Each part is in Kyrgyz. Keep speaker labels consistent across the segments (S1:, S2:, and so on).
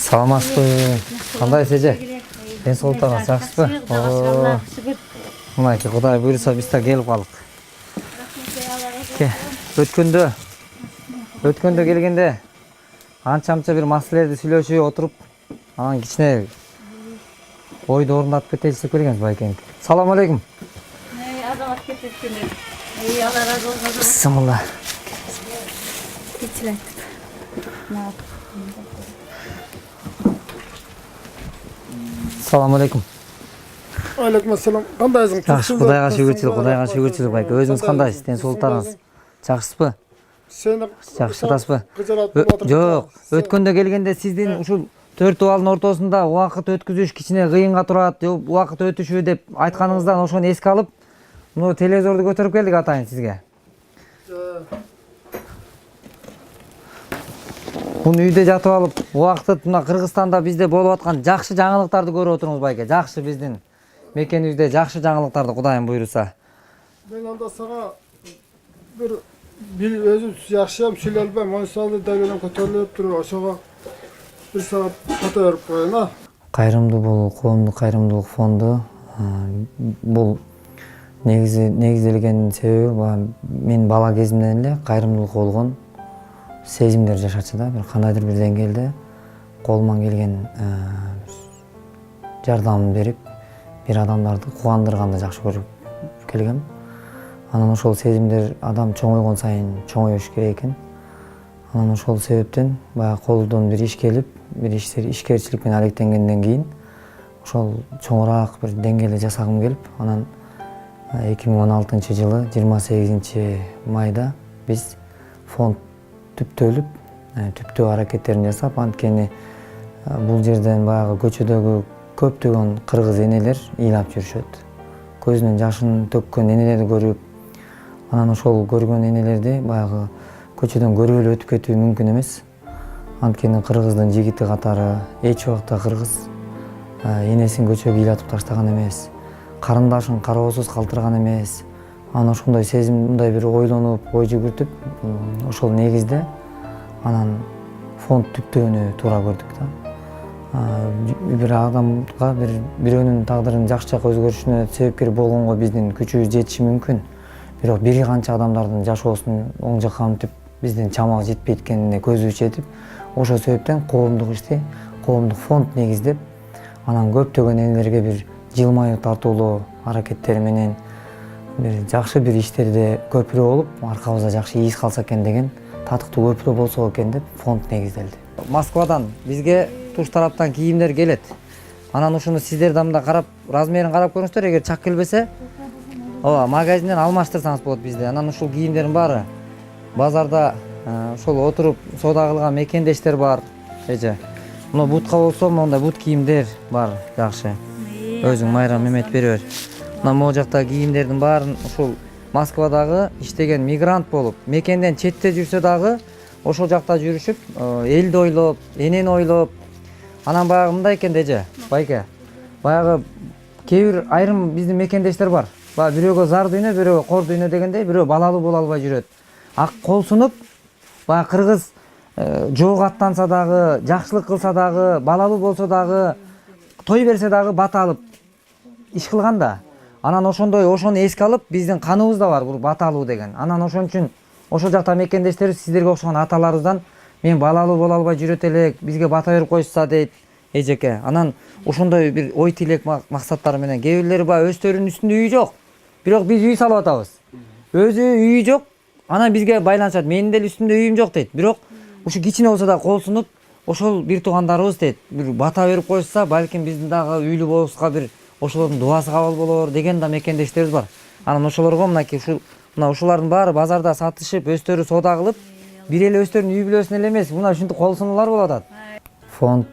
S1: Саламатсызбы? Кандайсыз эже? Ден соолугуңуз жакшысызбы? Мынакей Кудай буйруса биз да келип калдык. Өткөндө келгенде анча-мынча бир маселелерди сүйлөшүп отуруп, анан кичине ойду орундатып кетели деп келгенбиз байкеңик. Салам алейкум.
S2: Азамат кетишкенде. Алла разы болсун.
S1: Бисмилла.
S2: Кечилет.
S1: Салам алейкум.
S3: Алейкум ассалам. Кандайсың?
S1: Жакшы, Кудайга шүгүрчүлүк байке. Өзүңүз кандайсыз? Ден соолуктарыңыз жакшысызбы?
S3: Сени
S1: Жакшы атасызбы? Жок, өткөндө келгенде сиздин ушул төрт абалдын ортосунда убакыт өткүзүш кичине кыйынга турат, убакыт өтүшү деп айтканыңыздан ошону эске алып, муну телевизорду көтөрүп келдик атайын сизге. Муну үйдө жатып алып, убакыт мына Кыргызстанда бизде болуп аткан жакшы жаңылыктарды көрүп отуруңуз байке. Жакшы биздин мекенибизде жакшы жаңылыктарды Кудайым буйруса.
S3: Мен анда сага бир өзүм жакшыам сүйлөй албайм. Монсалды дагынан көтөрүлүп туруп, ошого бир саат фото берип коеюн, а?
S1: Кайрымдуу бул коомдук кайрымдуулук фонду. Бул негизделгенин себеби мен бала кезимден эле кайрымдуулукка болгон сезимдер жашачу да, бир кандайдыр бир деңгээлде колуман келген жардамын берип, бир адамдарды кубандырганды жакшы көрүп келгем. Анан ошол сезимдер адам чоңойгон сайын чоңоюш керек экен. Анан ошол себептен баягы колдон бир иш келип, бир ишкерчилик менен алектенгенден кийин ошол чоңураак бир деңгээлде жасагым келип, анан 2016-жылы 28-майда биз фонд түптөө аракеттерин жасап, анткени бул жерден баягы көчөдөгү көптөгөн кыргыз энелер ыйлап жүрүшөт. Көзүнөн жашын төккөн энелерди көрүп, анан ошол көргөн энелерди баягы көчөдөн көрүп эле өтүп кетүү мүмкүн эмес. Анткени кыргыздын жигити катары эч убакта кыргыз энесин көчөгө ыйлатып таштаган эмес, карындашын кароосуз калтырган эмес. Анан ошондой сезим, мындай бир ойлонуп, ой жүгүртүп, ошол негизде анан фонд түптөөнү туура көрдүк да. Бир адамга бирөөнүн тагдырынын жакшы жакка өзгөрүшүнө себепкер болгонго биздин күчүбүз жетиши мүмкүн. Бирок бир канча адамдардын жашоосун оң жакка камтып, биздин чамабыз жетпей эткенине көзүбүз жетип, ошол себептен коомдук ишти, коомдук фонд негиздеп, анан көптөгөн энелерге бир жылмаюу тартуулоо аракеттери менен бир жакшы бир иштерде көпүрө болуп, аркабызда жакшы ийиз калса экен деген, татыктуу көпүрө болсо экен деп фонд негизделди. Москвадан бизге туш тараптан кийимдер келет. Анан ушуну сиздер да мында карап, размерин карап көрүңүздөр, эгер чак келбесе, ооба, магазинден алмаштырсаңыз болот бизде. Анан ушул кийимдердин баары базарда ошол отуруп соода кылган мекендештер бар, эже. Мына бутка болсо, мондай бут кийимдер бар, жакшы. Өзүң майрам эмет бере бер. Мына могу жакта кийимдердин баарын ушул Москвадагы иштеген мигрант болуп, мекенден четте жүрсө дагы ошол жакта жүрүшүп, элди ойлоп, энени ойлоп, анан баягы мындай экен деже, байке. Баягы кээ бир айрым биздин мекендештер бар. Баягы бирөөгө зар дүйнө, бирөөгө кор дүйнө дегендей, бирөө балалуу боло албай жүрөт. Ак кол сунуп, баягы кыргыз жоого аттанса дагы, жакшылык кылса дагы, балалуу болсо дагы, той берсе дагы бата алып иш кылган да. Анан ошондой ошону эске алып, биздин каныбызда бар бул бата алуу деген. Анан ошон үчүн ошол жакта мекендештерибиз сиздерге окшогон аталарыбыздан мен балалуу боло албай жүрөт элек, бизге бата берип койсуза дейт, эжеке. Анан ошондой бир ой тилек максаттары менен кээ бирлери баягы өздөрүнүн үстүндө үйү жок. Бирок биз үй салып атабыз. Өзү үйү жок, анан бизге байланышат. Менин деле үстүмдө үйүм жок дейт. Бирок ушу кичине болсо да кол сунуп, ошол бир туугандарыбыз дейт, бир бата берип койсуза, балким биздин дагы үйлүү болуубузга бир ошолордун дуасы кабыл болор деген да мекендештерибиз бар. Анан ошолорго мынакей ушулардын баары базарда сатышып, өздөрү соода кылып, бир эле өздөрүнүн үй бүлөсүн эле эмес, мына ушинтип кол сунуулар болуп атат. Фонд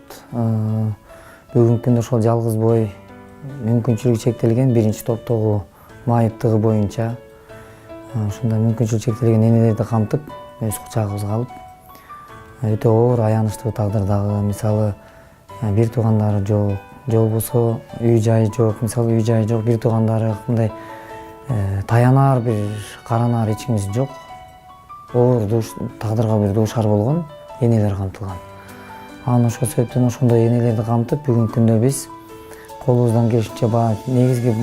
S1: бүгүнкү күндө ошол жалгыз бой мүмкүнчүлүгү чектелген биринчи топтогу майыптыгы боюнча ушундай мүмкүнчүлүгү чектелген энелерди камтып, өз кучагыбызга алып, өтө оор аянычтуу тагдырдагы, мисалы бир туугандары жок, же болбосо үй жайы жок, мисалы үй жайы жок, бир туугандары мындай таянаар бир каранаар эч кимиси жок, оор тагдырга бир дуушар болгон энелер камтылган. Анан ошол себептен ошондой энелерди камтып бүгүнкү күндө биз колубуздан келишинче негизги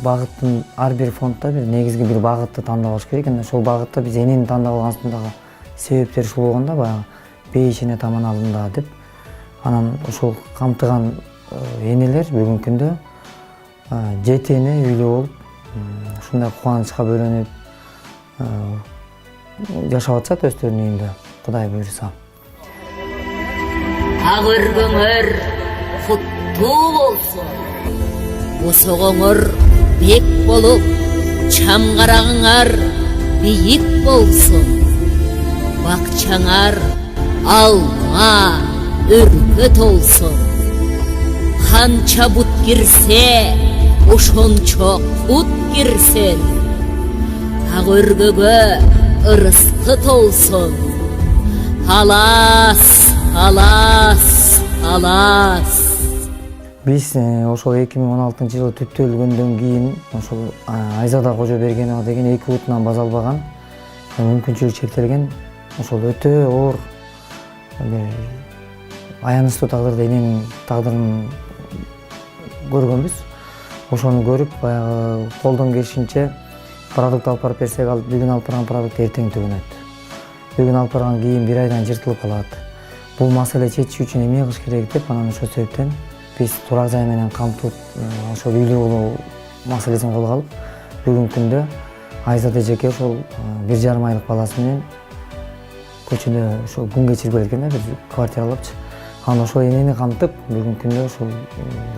S1: багыттын ар бир фондда бир негизги бир багытты тандабаш керек. Анан ошол багытта биз энени тандап алганыбыздагы себептери ушул болгондо баягы бейиш эне таман алымда деп. Анан ошол камтыган энелер бүгүнкү күндө 7 эне үйлүү болуп, ушундай кубанычка бөлөнүп жашап атышат өздөрүнүн үйүндө, Кудай буйруса.
S4: Ак өргөңөр куттуу болсун. Босогоңор бек болуп, чамгарагыңар бийик болсун. Бакчаңар алма, өркө толсун. Канча бут кирсе, ошончо кут кирсин. Ак өргөгө ырыскы толсун. Алас, алас, алас.
S1: Биз ошол 2016-жылы түптөлгөндөн кийин ошол Айзада Кожобергенова деген 2 бутунан баса албаган, мүмкүнчүлүгү чектелген, ошол өтө оор бир аянычтуу тагдырда эненин тагдырын көргөнбүз. Ошону көрүп, баягы колдон келишинче продукт алып барып берсек, ал бүгүн алып барган продукт эртең төгүнөт. Бүгүн алып барган кийим бир айдан жыртылып калат. Бул маселе чечиш үчүн эмне кылыш керек деп, анан ошол себептен биз турак жай менен камтылып, ошол үйлүү болуу маселесин колго алып, бүгүнкү күндө Айзат эжеке ошол 1,5 айлык баласы менен көчөдө ошол күн кечирип келет экен да, бир квартира алыпчы. Анан ошол энени камтып, бүгүнкү күндө ошол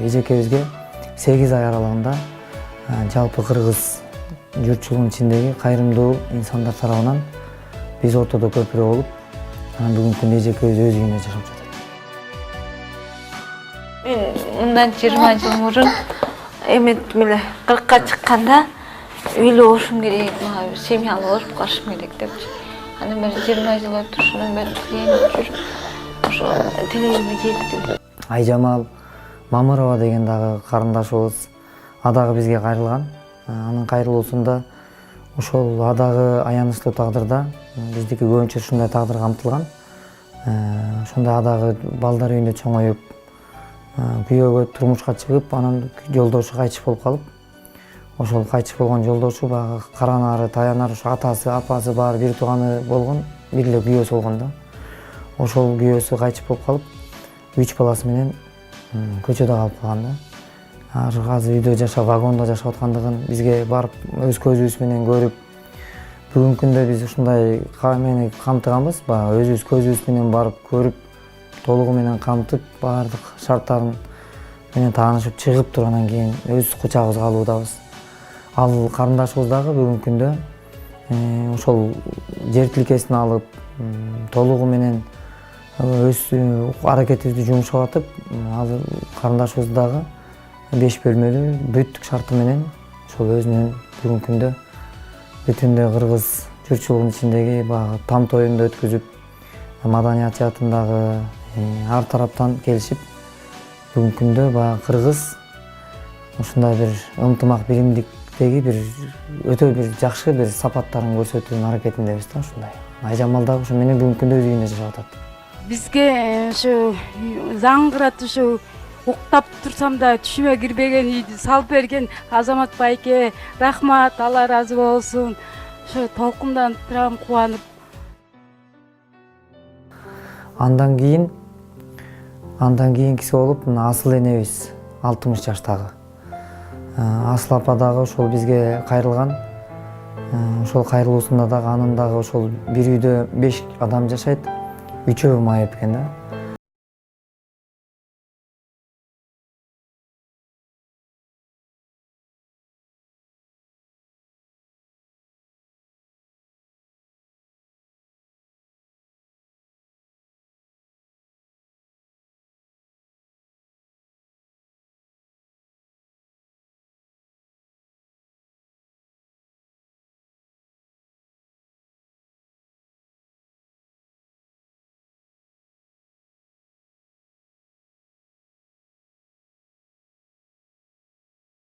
S1: эжекебизге 8 ай аралыгында жалпы кыргыз журтчулугунун ичиндеги кайрымдуу инсандар тарабынан биз ортодо көпүрө болуп, анан бүгүнкү күндө эжекебиз өз үйүндө жашап жатат.
S5: Мен мындан 20 жыл мурун эметтим эле 40-ка чыкканда үйлүү болушум керек, мага бир семьялуу болуп калышым керек депчи. Андан бери 20 жыл өтүп, ошондон бери тиленип жүрүп, ошо тилегимди жеттим.
S1: Айжамал Мамырова деген дагы карындашыбыз, адагы бизге кайрылган. Анын кайрылуусунда ошол адагы аянычтуу тагдырда биздики көбүнчө ушундай тагдыр камтылган. Ошондой адагы балдар үйүндө чоңоюп, күйөөгө турмушка чыгып, анан жолдошу кайтыш болуп калып, ошол кайтыш болгон жолдошу баягы каранары, таянары, ошо атасы, апасы баары бир тууганы болгон, бир эле күйөөсү болгон да. Ошол күйөөсү кайтыш болуп калып, 3 баласы менен көчөдө калып калган да. Азыр үйдө жашап, вагондо жашап аткандыгын бизге барып өз көзүбүз менен көрүп, бүгүнкү күндө биз ушундай мени камтыганбыз, баягы өзүбүз көзүбүз менен барып көрүп, толугу менен камтып, баардык шарттарын менен таанышып чыгып туруп, анан кийин өз кучагыбызга алуудабыз. Ал карындашыбыз дагы бүгүнкү күндө ошол жер тилкесин алып, толугу менен өз аракетибизди жумшап атып, ал карындашыбыз дагы 5 бөлмөлүү бүттүк шарты менен ошол өзүнүн бүгүнкү күндө бүтүндөй кыргыз журтчулугунун ичиндеги баягы там тоюнду өткүзүп, маданият жаатындагы ар тараптан келишип, бүгүнкү күндө баягы кыргыз ушундай бир ынтымак биримдиктеги бир өтө бир жакшы бир сапаттарын көрсөтүүнүн аракетиндебиз да ушундай. Айжамал дагы ошо менен бүгүнкү күндө өз үйүндө жашап атат.
S6: Бизге ошо заңгырат ошо уктап турсам да түшүмө кирбеген үйдү салып берген Азамат байке рахмат, Алла ыраазы болсун. Ошо толкунданып турам, кубанып.
S1: Андан кийинкиси болуп, мына Асыл энебиз 60 жаштагы. Асыл апа дагы ошол бизге кайрылган. Ошол кайрылуусунда дагы анын дагы ошол бир үйдө 5 адам жашайт, 3-өө майып экен да.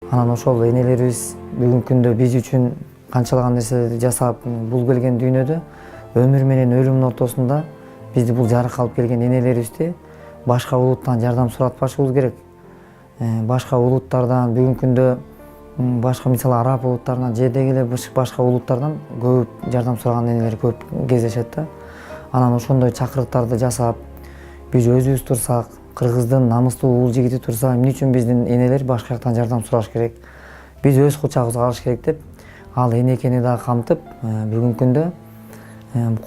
S1: Анан ошол энелерибиз бүгүнкү күндө биз үчүн канчалаган нерселерди жасап, бул келген дүйнөдө өмүр менен өлүмдүн ортосунда бизди бул жарыкка алып келген энелерибизди башка улуттан жардам суратпашыбыз керек. Башка улуттардан бүгүнкү күндө башка мисалы араб улуттарынан же дегеле башка улуттардан көп жардам сураган энелер көп кездешет да. Анан ошондой чакырыктарды жасап, биз өзүбүз турсак, кыргыздын намыстуу уул жигити турса, эмне үчүн биздин энелер башка жактан жардам сураш керек? Биз өз кучагыбызга алыш керек деп, ал энекени дагы камтып, бүгүнкү күндө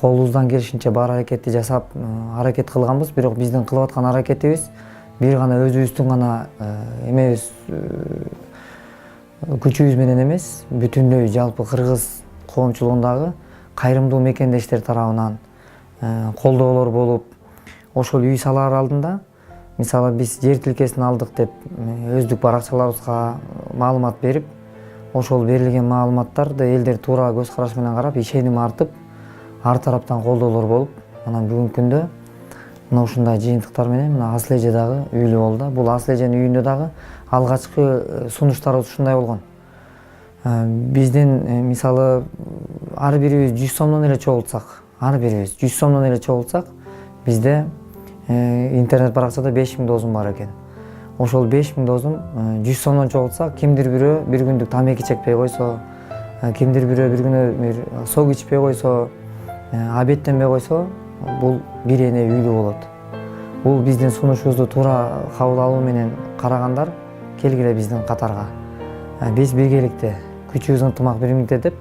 S1: колубуздан келишинче бар аракетти жасап, аракет кылганбыз, бирок биздин кылып аткан аракетибиз бир гана өзүбүздүн гана эмебиз күчүбүз менен эмес, бүтүндөй жалпы кыргыз коомчулугундагы кайрымдуу мекендештер тарабынан колдоолор болуп, ошол үй салаар алдында, мисалы биз жер тилкесин алдык деп өздүк баракчаларыбызга маалымат берип, ошол берилген маалыматтарды элдер туура көз караш менен карап, ишеним артып, ар тараптан колдоолор болуп, анан бүгүнкү күндө мына ушундай жыйынтыктар менен мына Асыл эже дагы үйлүү болду. Бул Асыл эженин үйүндө дагы алгачкы сунуштарыбыз ушундай болгон. Биздин мисалы ар бирибиз 100 сомдон эле чогултсак, бизде интернет баракчада 5000 дозум бар экен. Ошол 5000 дозум 100 сомдон чогултсак, кимдир бирөө бир күндүк тамеки чекпей койсо, кимдир бирөө бир күнү бир сок ичпей койсо, обедтенбей койсо, бул бир эне үйлүү болот. Бул биздин сунушубузду туура кабыл алуу менен карагандар келгиле биздин катарга. Биз биргеликте күчүбүз ынтымак бирмикте деп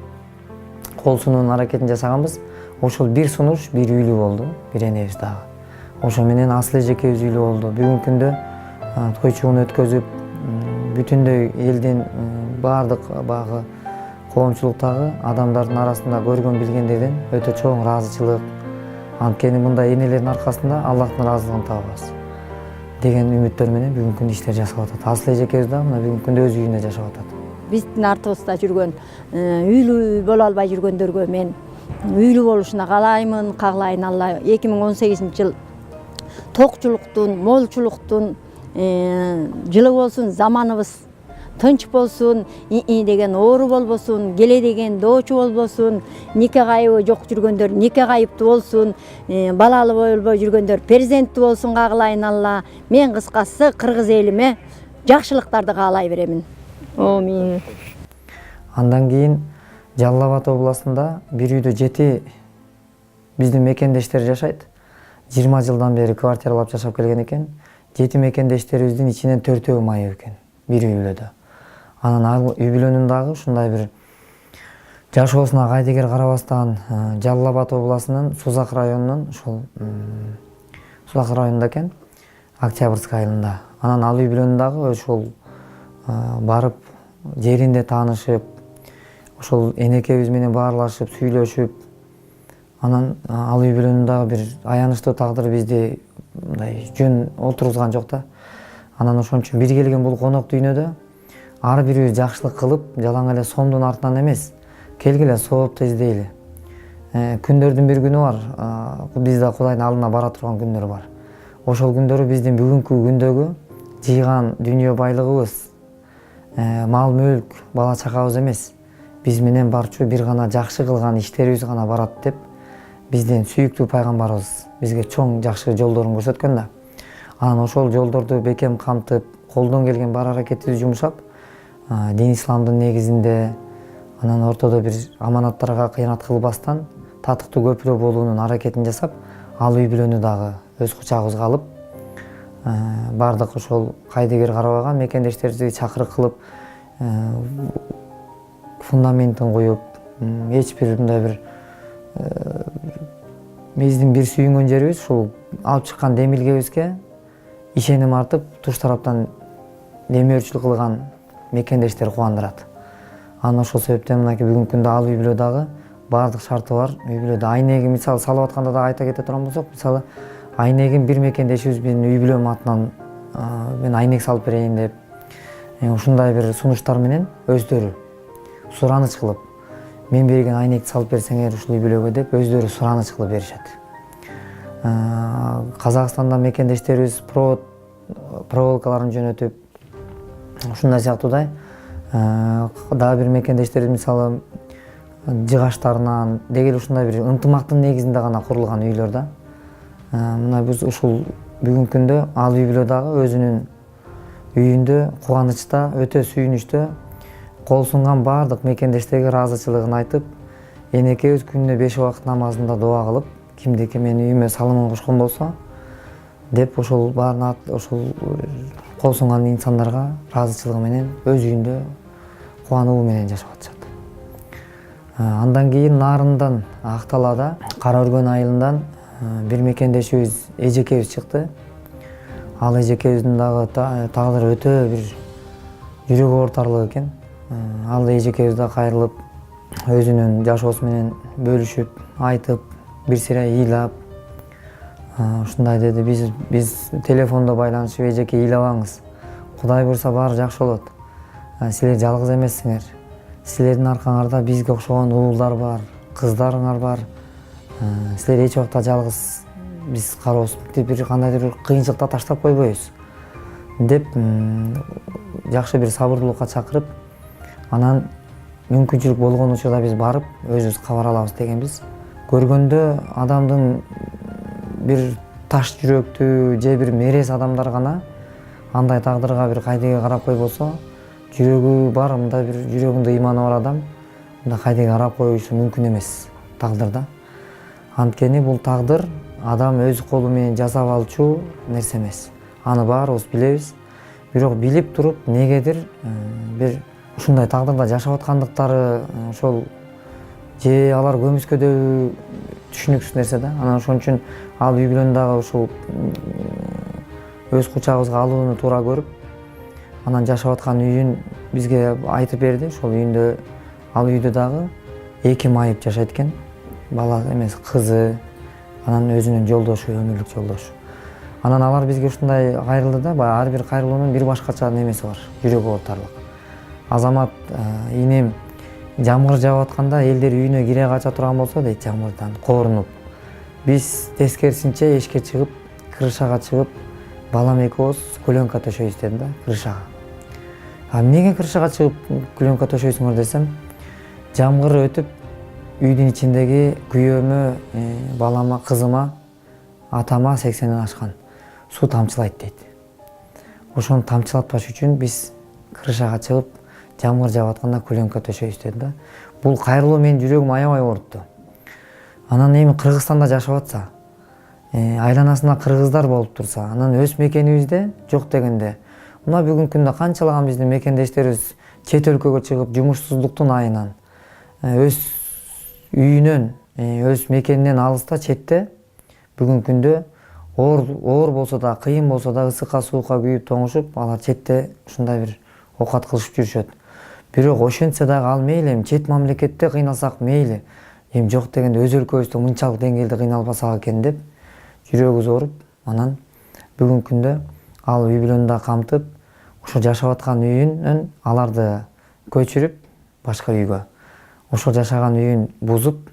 S1: кол сунуунун аракетин жасаганбыз. Ошол бир сунуш бир үйлүү болду, бир энебиз дагы. Ошо менен Асыл эжекебиз үйлүү болду. Бүгүнкү күндө той чугун өткөзүп, бүтүндөй элдин баардык багы коомчулуктагы адамдардын арасында көргөн билгендерден өтө чоң ыраазычылык, анткени мындай энелердин аркасында Аллахтын ыраазылыгын табабыз деген үмүттөр менен бүгүнкү күндө иштер жасап атат. Асыл эжекебиз дагы мына бүгүнкү күндө өз үйүндө жашап атат.
S7: Биздин артыбызда жүргөн үйлүү боло албай жүргөндөргө мен үйлүү болушуна каалаймын, каалайын Алла. 2018-жыл токчулуктун, молчулуктун жылы болсун, заманыбыз тынч болсун, деген оору болбосун, келе деген доочу болбосун, нике кайыбы жок жүргөндөр нике кайыптуу болсун, балалы болбой жүргөндөр перзенттүү болсун каалайын Алла. Мен кыскасы кыргыз элиме жакшылыктарды каалай беремин. Амин.
S1: Андан кийин Жалал Абад областында бир үйдө 7 биздин мекендештер жашайт. 20 жылдан бери квартиралап жашап келген экен. 7 мекендештерибиздин ичинен 4-өө майып экен бир үй бүлөдө. Анан ал үй бүлөнүн дагы ушундай бир жашоосуна кайдыгер карабастан Жалал Абад областынын Сузак районунун ушул Сузак районунда экен, Октябрьский айылында. Анан ал үй бүлөнүн дагы ошол барып жеринде таанышып, ошол энекебиз менен баарлашып, сүйлөшүп, анан ал үй бүлөнүн дагы бир аянычтуу тагдыры бизди мындай жөн олтургузган жок да. Анан ошон үчүн бир келген бул конок дүйнөдө ар бирибиз жакшылык кылып, жалаң эле сомдун артынан эмес, келгиле соопты издейли. Күндөрдүн бир күнү бар, бизде Кудайдын алдына бара турган күндөр бар. Ошол күндөрү биздин бүгүнкү күндөгү жыйган дүйнө байлыгыбыз, мал мүлк, бала чакабыз эмес, биз менен барчу бир гана жакшы кылган иштерибиз гана барат деп биздин сүйүктүү пайгамбарыбыз бизге чоң жакшы жолдорун көрсөткөн да. Анан ошол жолдорду бекем камтып, колдон келген бар аракетибизди жумшап, дин исламдын негизинде, анан ортодо бир аманаттарга кыянат кылбастан татыктуу көпүрө болуунун аракетин жасап, ал үй бүлөнү дагы өз кучагыбызга алып, бардык ошол кайдыгер карабаган мекендештерибизди чакырык кылып, фундаментин коюп, эч бир мындай бир биздин бир сүйүнгөн жерибиз ушул алып чыккан демилгебизге ишеним артып, туш тараптан демөөрчүлүк кылган мекендештер кубандырат. Анан ошол себептен мынакей бүгүнкү күндө ал үй бүлө дагы баардык шарты бар. Үй бүлөдө айнеги мисалы салып атканда дагы айта кете турган болсок, мисалы айнегин бир мекендешибиз менин үй бүлөм атынан мен айнек салып берейин деп, ушундай бир сунуштар менен өздөрү сураныч кылып, мен берген айнекти салып берсеңер ушул үй бүлөгө деп өздөрү сураныч кылып беришет. Казакстанда мекендештерибиз проволокаларын жөнөтүп, ушундай сыяктуудай дагы бир мекендештерибиз мисалы жыгаштарынан дегеле ушундай бир ынтымактын негизинде гана курулган үйлөр да. Мына биз ушул бүгүнкү күндө ал үй бүлө дагы өзүнүн үйүндө кубанычта, өтө сүйүнүчтө кол сунган баардык мекендештерге ыраазычылыгын айтып, эне экөөбүз күнүнө 5 убакыт намазында дуа кылып, кимдики менин үйүмө салымын кошкон болсо деп ошол баарына ошол кол сунган инсандарга ыраазычылыгы менен өз үйүндө кубануу менен жашап атышат. Андан кийин нарындан Ак-Талаада Кара Өргөн айылынан бир мекендешибиз эжекебиз чыкты. Ал эжекебиздин дагы тагдыры өтө бир жүрөгү оорутарлык экен. Ал эжекебиз да кайрылып, өзүнүн жашоосу менен бөлүшүп, айтып, бир сыйра ыйлап, ушундай деди: биз телефондо байланышып, эжеке ыйлабаңыз. Кудай буйруса баары жакшы болот. Силер жалгыз эмессиңер. Силердин аркаңарда бизге окшогон уулдар бар, кыздарыңар бар. Силер эч убакта жалгыз биз карообуз, бир кандайдыр бир кыйынчылыкта таштап койбойбуз деп жакшы бир сабырдуулукка чакырып, анан мүмкүнчүлүк болгон учурда биз барып өзүбүз кабар алабыз дегенбиз. Көргөндө адамдын бир таш жүрөктүү же бир мерез адамдар гана андай тагдырга бир кайдыгы карап койбосо, жүрөгү бар, мындай бир жүрөгүндө ыйманы бар адам мындай кайдыгы карап коюшу мүмкүн эмес тагдырда. Анткени бул тагдыр адам өз колу менен жасап алчу нерсе эмес. Аны баарыбыз билебиз. Бирок билип туруп негедир бир ушундай тагдырда жашап аткандыктары ошол же алар көмүскөдөгү түшүнүксүз нерсе да. Анан ошон үчүн ал үй бүлөнү дагы ушул өз кучагыбызга алууну туура көрүп, анан жашап аткан үйүн бизге айтып берди. Ошол үйүндө, ал үйдө дагы 2 майып жашайт экен. Бала эмес, кызы, анан өзүнүн жолдошу, өмүрлүк жолдошу. Анан алар бизге ушундай кайрылды да, баягы ар бир кайрылуунун бир башкача немеси бар, жүрөгү оорутарлык. Азамат, инем жамгыр жаап атканда элдер үйүнө кире кача турган болсо дейт, жамгырдан коорунуп. Биз тескерисинче эшикке чыгып, крышага чыгып, балам экөөбүз көлөңкө төшөйбүз деди да, крышага. Эмнеге крышага чыгып көлөңкө төшөйсүңөр десем, жамгыр өтүп, үйдүн ичиндеги күйөөмө, балама, кызыма, атама 80ден ашкан суу тамчылайт дейт. Ошону тамчылатпаш үчүн биз крышага чыгып, жамгыр жаап атканда көлөңкө төшөйбүз деди да. Бул кайрылуу менин жүрөгүмө аябай оорутtu. Анан эми Кыргызстанда жашап атса, айланасында кыргыздар болуп турса, анан өз мекенибизде жок дегенде, мына бүгүнкү күндө канчалаган биздин мекендештерибиз чет өлкөгө чыгып, жумушсуздуктун айынан, өз үйүнөн, өз мекенинен алыста, четте, бүгүнкү күндө оор болсо да, кыйын болсо да, ысыкка суукка күйүп тоңушуп, алар четте ушундай бир оокат кылышып жүрүшөт. Бирок ошентсе дагы ал мейли, эми чет мамлекетте кыйналсак мейли, эми жок дегенде өз өлкөбүздө мынчалык деңгээлде кыйналбасак экен деп жүрөгүбүз ооруп, анан бүгүнкү күндө ал үй бүлөнү да камтып, ошо жашап аткан үйүнөн аларды көчүрүп башка үйгө, ошол жашаган үйүн бузуп,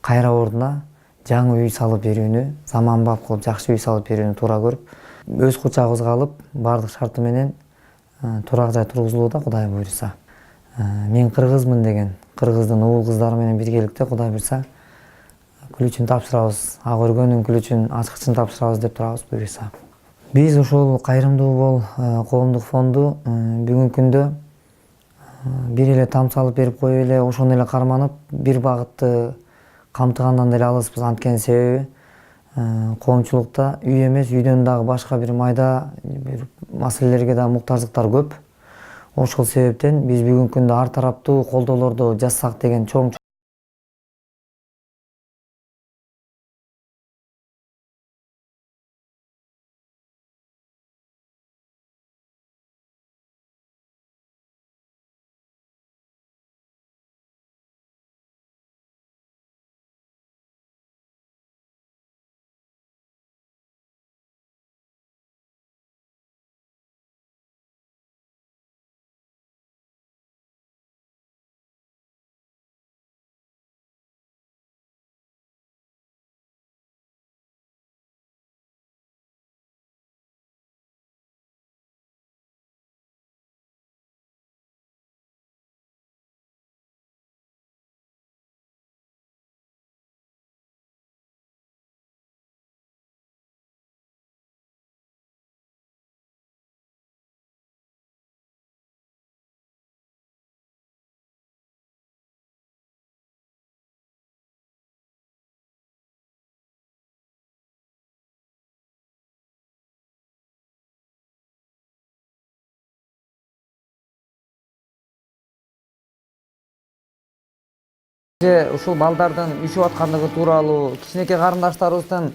S1: кайра ордуна жаңы үй салып берүүнү, заманбап кылып жакшы үй салып берүүнү туура көрүп, өз кучагыбызга алып, баардык шарты менен турак жай тургузулууда, Кудай буйруса. Мен кыргызмын деген кыргыздын уул кыздары менен биргеликте Кудай буйруса күлүчүн тапшырабыз, Ак Өргөндүн күлүчүн, ачкычын тапшырабыз деп турабыз буйруса. Биз ушул Кайрымдуу бол коомдук фонду бүгүнкү күндө бир эле там салып берип коюп эле, ошону эле карманып, бир багытты камтыгандан деле алыспыз. Анткени себеби коомчулукта үй эмес, үйдөн дагы башка бир майда бир маселелерге да муктаждыктар көп. Ошол себептен биз бүгүнкү күндө ар тараптуу колдоолорду жасасак деген чоң Ушул балдардын үшүп аткандыгы тууралуу кичинекей карындаштарыбыздын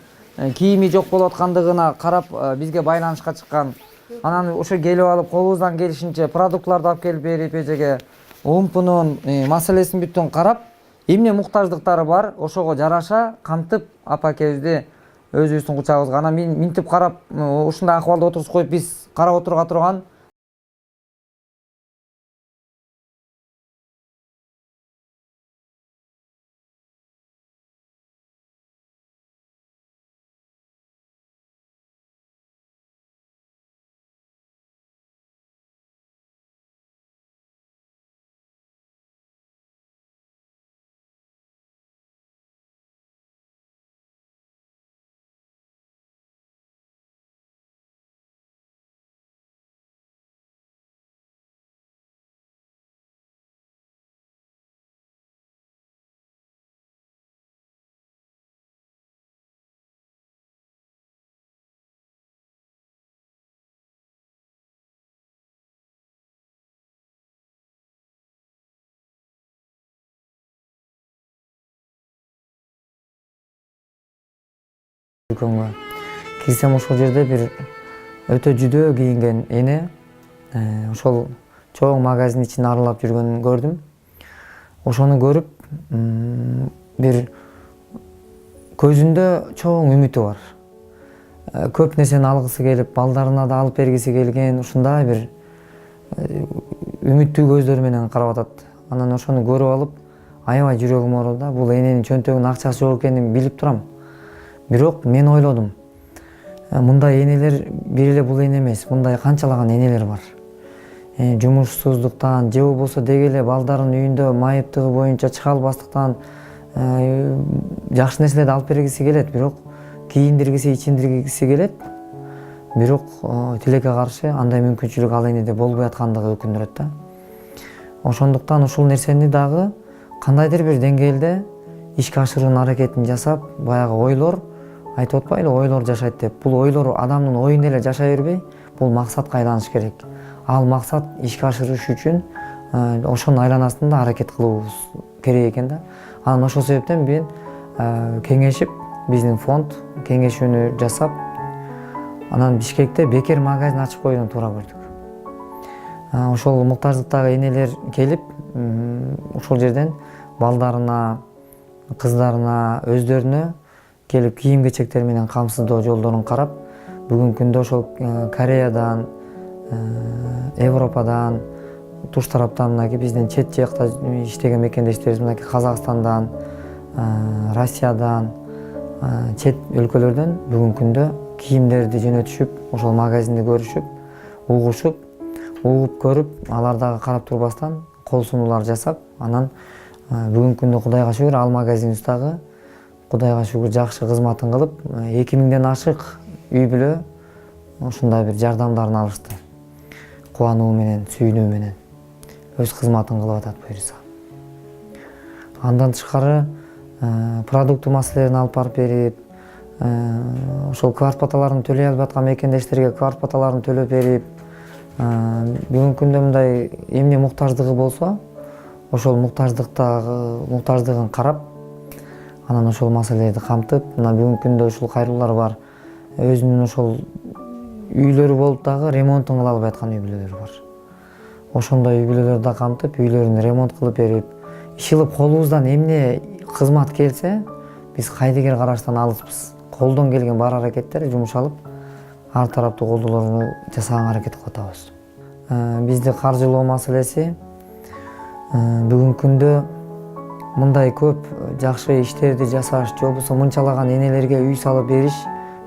S1: кийими жок болуп аткандыгына карап бизге байланышка чыккан. Анан ошо келип алып колубуздан келишинче продуктларды алып келип берип эжеге умпунун маселесин бүттүн карап, эмне муктаждыктары бар ошого жараша камтып апакебизди өзүбүздүн кучагыбызга анан минтип карап ушундай акыбалда отургузуп коюп биз карап отурга турган. Дүкөнгө кирсем ошол жерде бир өтө жүдөө кийинген эне ошол чоң магазин ичин аралап жүргөнүн көрдүм. Ошону көрүп, бир көзүндө чоң үмүтү бар. Көп нерсени алгысы келип, балдарына да алып бергиси келген, ушундай бир үмүттүү көздөр менен карап атат. Анан ошону көрүп алып, аябай жүрөгүм ооруда. Бул эненин чөнтөгүнүн акчасы жок экенин билип турам. Бирок мен ойлодум, мындай энелер бир эле бул эне эмес, мындай канчалаган энелер бар. Жумушсуздуктан же болбосо деги эле балдарын үйүндө майыптыгы боюнча чыга албастыктан жакшы нерселерди алып бергиси келет, бирок кийиндиргиси, ичиндиргиси келет. Бирок тилекке каршы андай мүмкүнчүлүк ал энеде болбой аткандыгы өкүндүрөт да. Ошондуктан ушул нерсени дагы кандайдыр бир деңгээлде ишке ашыруунун аракетин жасап, баягы ойлор, айтып атпайлы, ойлор жашайт деп. Бул ойлор адамдын оюнда эле жашай бербей, бул максатка айланыш керек. Ал максат ишке ашырыш үчүн ошонун айланасында аракет кылуубуз керек экен да. Анан ошол себептен мен кеңешип, биздин фонд кеңешүүнү жасап, анан Бишкекте бекер магазин ачып коюуну туура көрдүк. Ошол муктаждыктагы энелер келип, ошол жерден балдарына, кыздарына, өздөрүнө келип кийим-кечектер менен камсыздоо жолдорун карап, бүгүнкү күндө ошол Кореядан, Европадан, туш тараптан мынакей биздин чет жакта иштеген мекендештерибиз мынакей Казакстандан, Россиядан, чет өлкөлөрдөн бүгүнкү күндө кийимдерди жөнөтүшүп, ошол магазинди көрүшүп, угушуп, угуп көрүп, алар дагы карап турбастан кол сунуулар жасап, анан бүгүнкү күндө Кудайга шүгүр ал магазинибиз дагы Кудайга шүгүр жакшы кызматын кылып, 2000ден ашык үй бүлө ушундай бир жардамдарын алышты. Кубануу менен, сүйүнүү менен өз кызматын кылып атат буюрса. Андан тышкары продукты маселелерин алып барып берип, ошол квартплаталарын төлөй албай аткан мекендештерге квартплаталарын төлөп берип, бүгүнкү күндө мындай эмне муктаждыгы болсо, ошол муктаждыгын карап, анан ошол маселелерди камтып, мына бүгүнкү күндө ушул кайрылуулар бар. Өзүнүн ошол үйлөрү болуп дагы ремонтун кыла албай аткан үй бүлөлөр бар. Ошондой үй бүлөлөрдү да камтып, үйлөрүн ремонт кылып берип, ишилип колубуздан эмне кызмат келсе, биз кайдыгер караштан алыспыз. Колдон келген бар аракеттер жумшалып, ар тараптуу колдоолорду жасаганга аракет кылып атабыз. Бизди каржылоо маселеси бүгүнкү күндө мындай көп жакшы иштерди жасаш, же болбосо мынчалаган энелерге үй салып бериш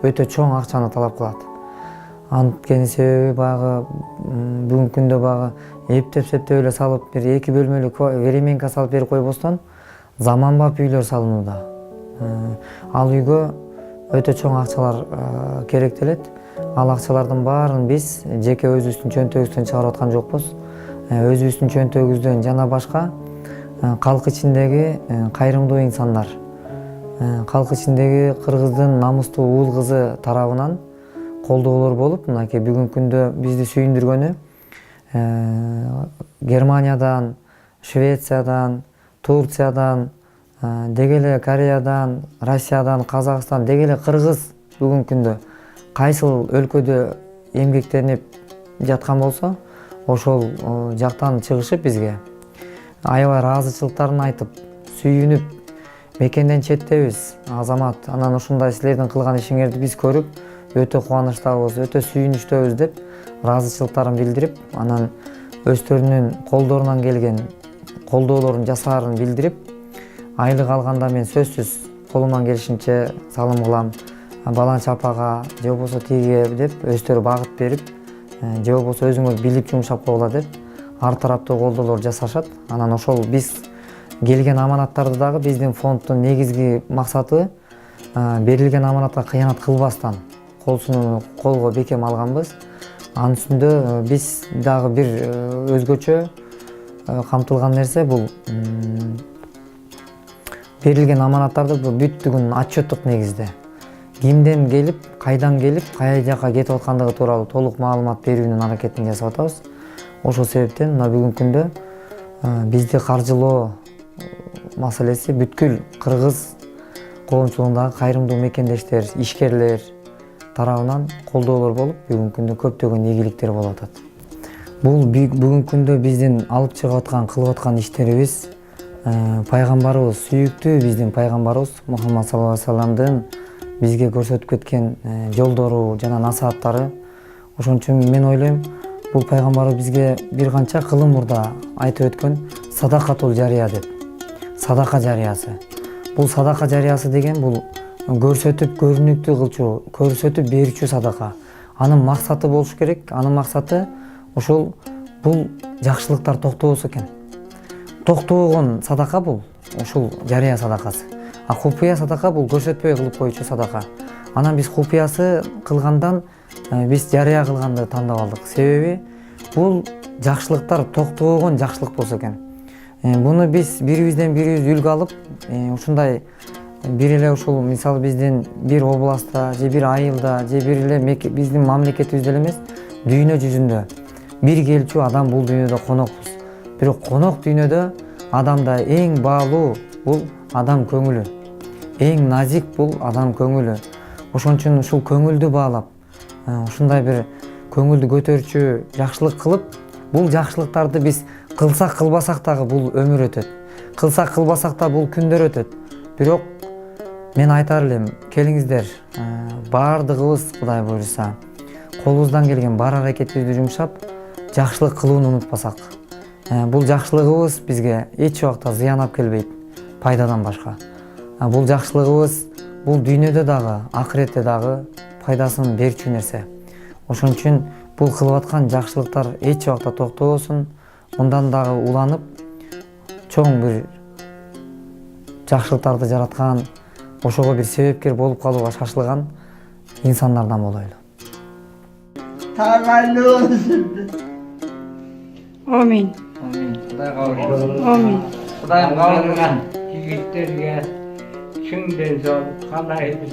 S1: өтө чоң акчаны талап кылат. Анткени себеби баягы бүгүнкү күндө баягы эптеп-септеп эле салып, бир 2 бөлмөлүк веременка салып берип койбостон заманбап үйлөр салынууда. Ал үйгө өтө чоң акчалар керектелет. Ал акчалардын баарын биз жеке өзүбүздүн чөнтөгүбүздөн чыгарып аткан жокпуз. Өзүбүздүн чөнтөгүбүздөн жана башка калк ичиндеги кайрымдуу инсандар, калк ичиндеги кыргыздын намустуу уул кызы тарабынан колдоолор болуп, мынакей бүгүнкү күндө бизди сүйүндүргөнү Германиядан, Швециядан, Турциядан, деги эле Кореядан, Россиядан, Казакстан, деги эле Кыргыз бүгүнкү күндө кайсыл өлкөдө эмгектенип жаткан болсо, ошол жактан чыгышып бизге аябай ыраазычылыктарын айтып, сүйүнүп, мекенден четтебиз, Азамат, анан ушундай силердин кылган ишиңерди биз көрүп, өтө кубанычтабыз, өтө сүйүнүчтөбүз деп ыраазычылыктарын билдирип, анан өздөрүнүн колдорунан келген колдоолорун жасаарын билдирип, айлык алганда мен сөзсүз колумдан келишинче салым кылам, баланча апага же болбосо тиге деп өздөрү багыт берип, же болбосо өзүңөр билип жумшап койгула деп ар тараптуу колдоолор жасашат. Анан ошол биз келген аманаттарды дагы биздин фонддун негизги максаты берилген аманатка кыянат кылбастан колго бекем алганбыз. Анын үстүндө биз дагы бир өзгөчө камтылган нерсе бул берилген аманаттарды бүттүгүн отчеттук негизде кимден келип, кайдан келип, кай жака кетип аткандыгы тууралуу толук маалымат берүүнүн аракетин жасап атабыз. Ошол себептен мына бүгүнкү күндө бизди каржылоо маселеси бүткүл Кыргыз коомчулугундагы кайрымдуу мекендештер, ишкерлер тарабынан колдоолор болуп, бүгүнкү күндө көптөгөн ийгиликтер болуп атат. Бул бүгүнкү күндө биздин алып чыгып аткан, кылып аткан иштерибиз пайгамбарыбыз, сүйүктүү биздин пайгамбарыбыз Мухаммад саллаллаху алейхи вассаламдын бизге көрсөтүп кеткен жолдору жана насааттары. Ошон үчүн мен ойлойм, бул пайгамбарыбыз бизге бир канча кылым мурда айтып өткөн садакатул жария деп. Садака жариясы. Бул садака жариясы деген бул көрсөтүп көрүнүктүү кылчу, көрсөтүп берүүчү садака. Анын максаты болуш керек. Анын максаты ошол бул жакшылыктар токтобосо экен. Токтобогон садака бул ушул жария садакасы. А купуя садака бул көрсөтпөй кылып коюучу садака. Анан биз купуясы кылгандан биз жария кылганды тандап алдык. Себеби бул жакшылыктар токтобогон жакшылык болсо экен. Буну биз бирибизден бирибиз үлгү алып, ушундай бир эле ушул мисалы биздин бир областта, же бир айылда, же бир эле биздин мамлекетибизде эле эмес, дүйнө жүзүндө бир келчү адам бул дүйнөдө конокпуз. Бирок конок дүйнөдө адамда эң баалуу бул адам көңүлү. Эң назик бул адам көңүлү. Ошон үчүн ушул көңүлдү баалап, ушундай бир көңүлдү көтөрчү жакшылык кылып, бул жакшылыктарды биз кылсак кылбасак дагы бул өмүр өтөт. Кылсак кылбасак да бул күндөр өтөт. Бирок мен айтар элем, келиңиздер, баардыгыбыз Кудай буйруса, колубуздан келген бар аракетибизди жумшап, жакшылык кылууну унутпасак. Бул жакшылыгыбыз бизге эч убакта зыян алып келбейт, пайдадан башка. Бул жакшылыгыбыз бул дүйнөдө дагы, акыретте дагы пайдасын берчү нерсе. Ошон үчүн бул кылып аткан жакшылыктар эч убакта токтобосун, мындан дагы уланып, чоң бир жакшылыктарды жараткан, ошого бир себепкер болуп калууга шашылган инсандардан болойлу.
S6: Амин. Амин.
S8: Кудайым кабылган жигиттерге чың денсаулык каалайбыз.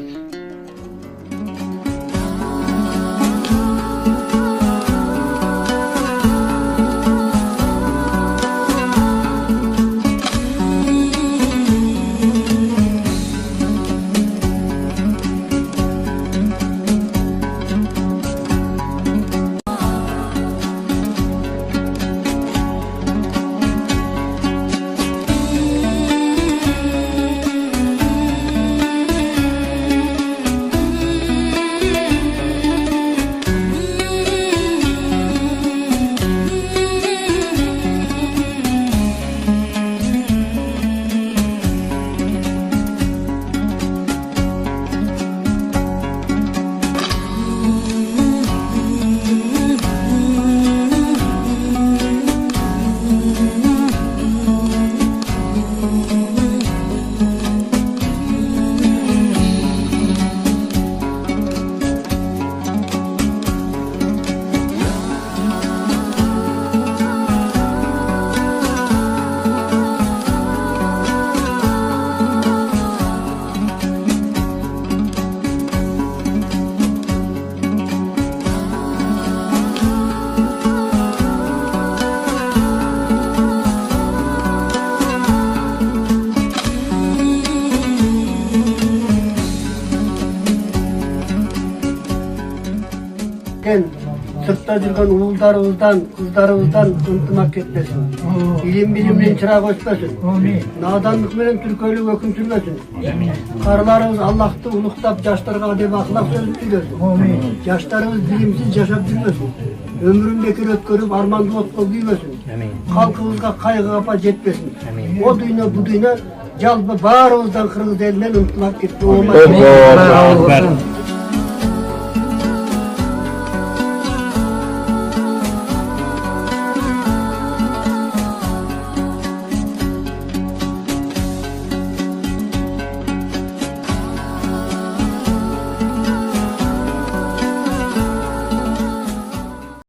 S9: журтта жүргөн уулдарыбыздан, кыздарыбыздан ынтымак кетпесин. Илим билимден чырак өчпөсүн. Наданлык менен түркөөлүк өкүм сүрбөсүн. Карыларыбыз Аллахты улуктап жаштарга адеп ахлак сөз сүйлөсүн. Жаштарыбыз билимсиз жашап жүрбөсүн. Ömrün bekir ötkörüp armandılıkla büyümesin. Halkımızga kaygı kapa jetmesin. O dünya bu dünya jalbı bağrımızdan Kırgız elinden ıntılak gitti.